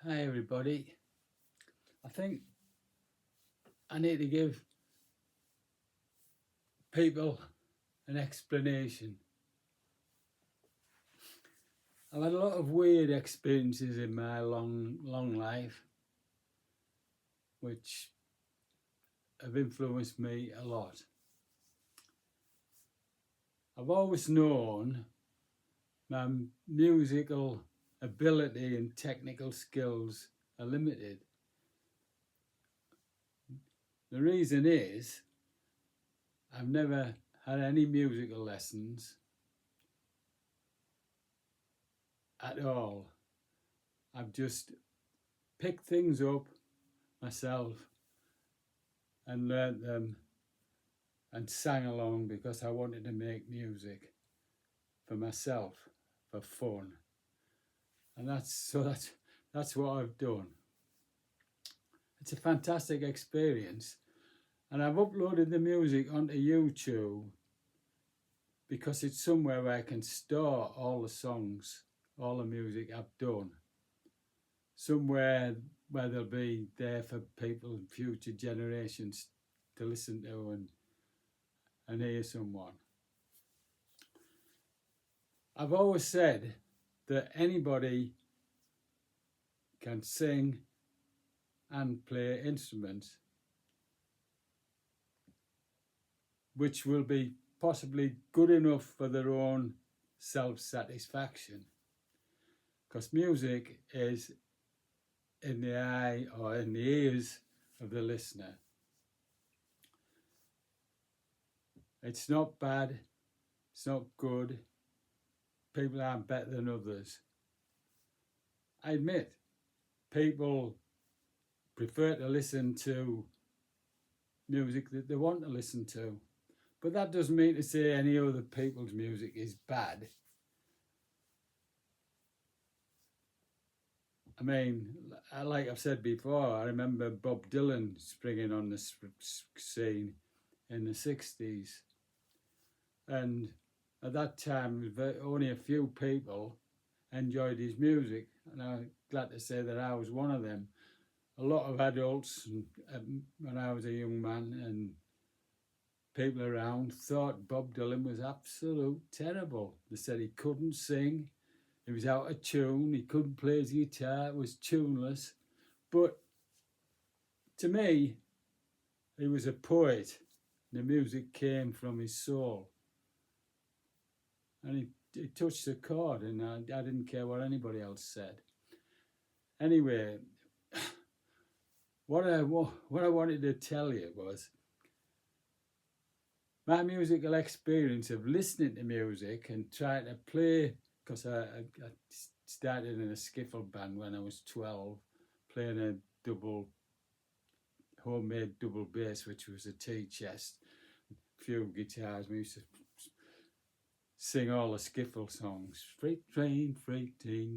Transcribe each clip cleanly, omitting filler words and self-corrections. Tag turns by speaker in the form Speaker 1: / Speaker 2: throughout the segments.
Speaker 1: Hi everybody. I think I need to give people an explanation. I've had a lot of weird experiences in my long life which have influenced me a lot. I've always known my musical ability and technical skills are limited. The reason is I've never had any musical lessons at all. I've just picked things up myself and learnt them and sang along because I wanted to make music for myself, for fun. And that's what I've done. It's a fantastic experience. And I've uploaded the music onto YouTube because it's somewhere where I can store all the songs, all the music I've done. Somewhere where they'll be there for people in future generations to listen to and hear someone. I've always said that anybody can sing and play instruments, which will be possibly good enough for their own self-satisfaction, because music is in the eye or in the ears of the listener. It's not bad, it's not good, people aren't better than others. I admit, people prefer to listen to music that they want to listen to, but that doesn't mean to say any other people's music is bad. I mean, like I've said before, I remember Bob Dylan springing on the scene in the 60s. And at that time, only a few people enjoyed his music. And I'm glad to say that I was one of them. A lot of adults, when I was a young man, and people around thought Bob Dylan was absolute terrible. They said he couldn't sing. He was out of tune, he couldn't play his guitar, it was tuneless. But to me, he was a poet. The music came from his soul. And he touched the chord, and I didn't care what anybody else said. Anyway, what I wanted to tell you was my musical experience of listening to music and trying to play, because I started in a skiffle band when I was 12, playing a homemade double bass, which was a tea chest, a few guitars. We used to sing all the skiffle songs. Freight train,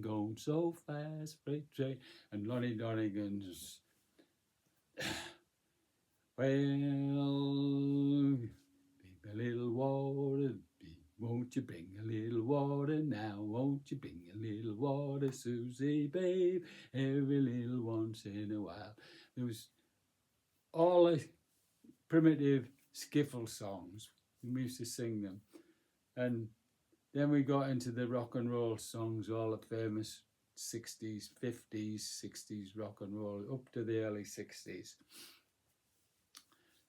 Speaker 1: going so fast, freight train. And Lonnie Donegan's, well, bring a little water, won't you bring a little water now? Won't you bring a little water, Susie, babe, every little once in a while. There was all the primitive skiffle songs. We used to sing them. And then we got into the rock and roll songs, all the famous 60s, 50s, 60s rock and roll, up to the early 60s.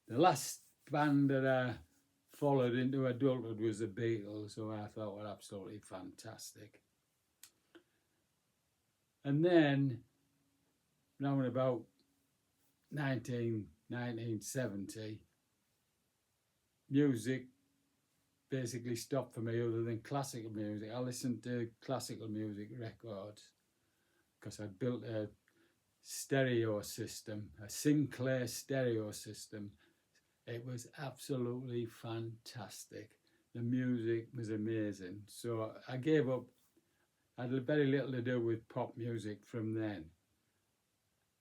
Speaker 1: The last band that I followed into adulthood was the Beatles, who I thought were absolutely fantastic. And then, around about 1970, music basically stopped for me, other than classical music. I listened to classical music records because I built a stereo system, a Sinclair stereo system. It was absolutely fantastic. The music was amazing. So I gave up. I had very little to do with pop music from then.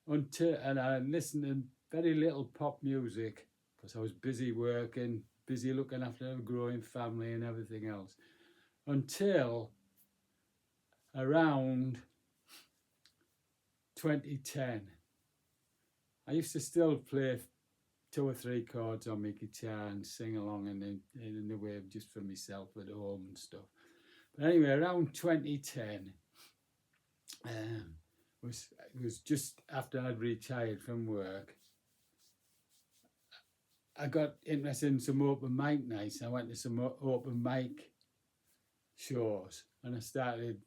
Speaker 1: And I listened to very little pop music because I was busy working, busy looking after a growing family and everything else, until around 2010. I used to still play 2 or 3 chords on my guitar and sing along in the way just for myself at home and stuff. But anyway, around 2010, it was just after I'd retired from work. I got interested in some open mic nights. I went to some open mic shows and I started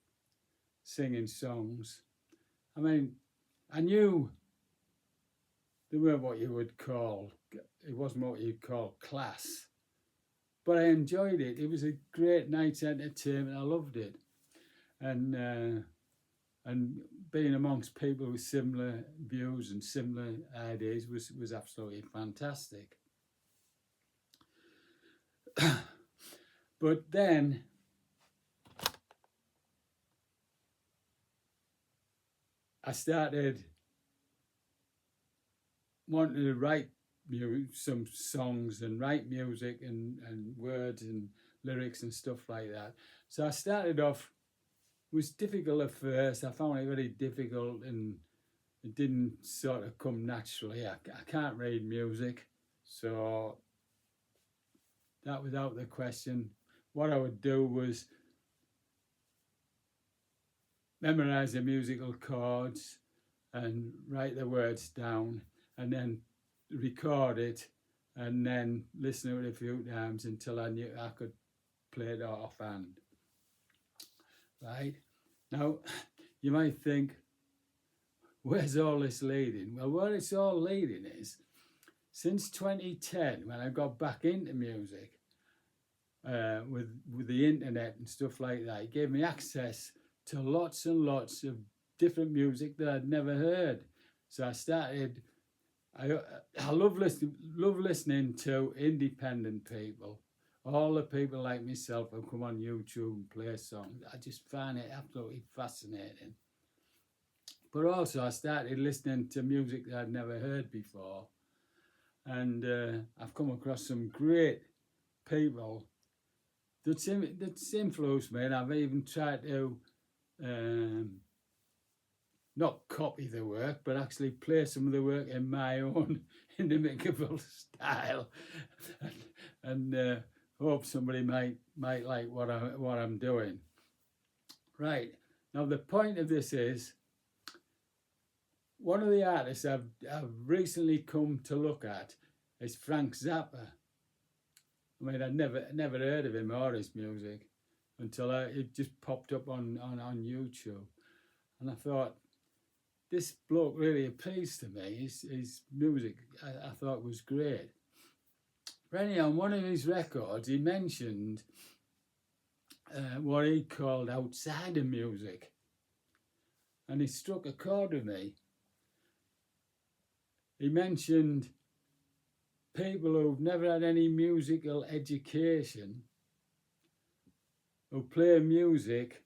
Speaker 1: singing songs. I mean, I knew they weren't what you would call, it wasn't what you'd call class, but I enjoyed it. It was a great night's entertainment. I loved it. And being amongst people with similar views and similar ideas was absolutely fantastic. But then I started wanting to write some songs and write music and words and lyrics and stuff like that. So I started off, it was difficult at first. I found it very difficult and it didn't sort of come naturally. I can't read music, so that was out of the question. What I would do was memorize the musical chords and write the words down and then record it and then listen to it a few times until I knew I could play it offhand. Right? Now, you might think, where's all this leading? Well, where it's all leading is, since 2010, when I got back into music, with the internet and stuff like that, it gave me access to lots and lots of different music that I'd never heard. So I started, I love listening to independent people, all the people like myself who come on YouTube and play songs. I just find it absolutely fascinating. But also I started listening to music that I'd never heard before. And I've come across some great people that's influenced me, and I've even tried to not copy the work, but actually play some of the work in my own inimitable style, and hope somebody might like what I'm doing. Right, now the point of this is, one of the artists I've recently come to look at is Frank Zappa. I mean, I'd never heard of him or his music until it just popped up on YouTube, and I thought, this bloke really appeals to me. His music I thought was great. But anyhow, on one of his records, he mentioned what he called outsider music, and it struck a chord with me. He mentioned people who've never had any musical education, who play music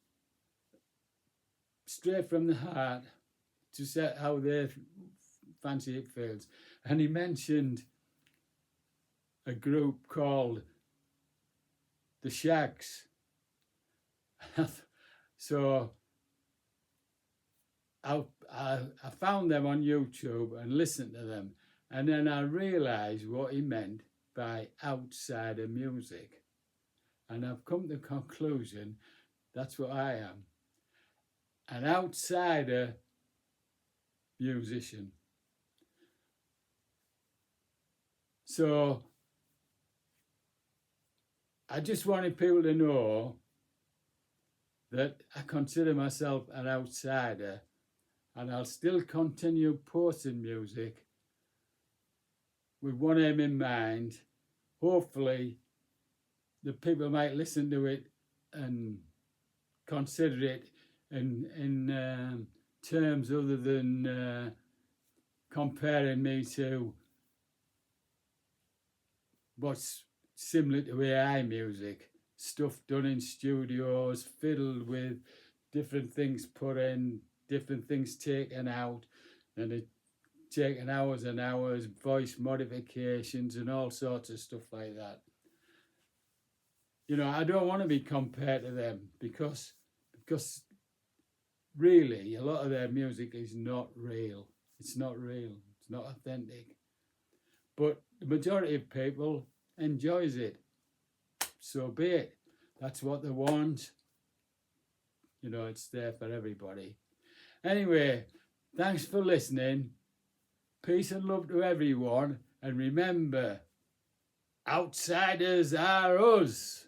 Speaker 1: straight from the heart to set how they fancy it feels. And he mentioned a group called the Shags. So I found them on YouTube and listened to them, and then I realised what he meant by outsider music, and I've come to the conclusion that's what I am, an outsider musician. So I just wanted people to know that I consider myself an outsider, and I'll still continue posting music with one aim in mind. Hopefully the people might listen to it and consider it in terms other than comparing me to what's similar to AI music, stuff done in studios, fiddled with, different things put in, different things taken out, and it taken hours and hours, voice modifications and all sorts of stuff like that. You know, I don't want to be compared to them because really, a lot of their music is not real. It's not real. It's not authentic. But the majority of people enjoys it. So be it. That's what they want. You know, it's there for everybody. Anyway, thanks for listening. Peace and love to everyone. And remember, outsiders are us.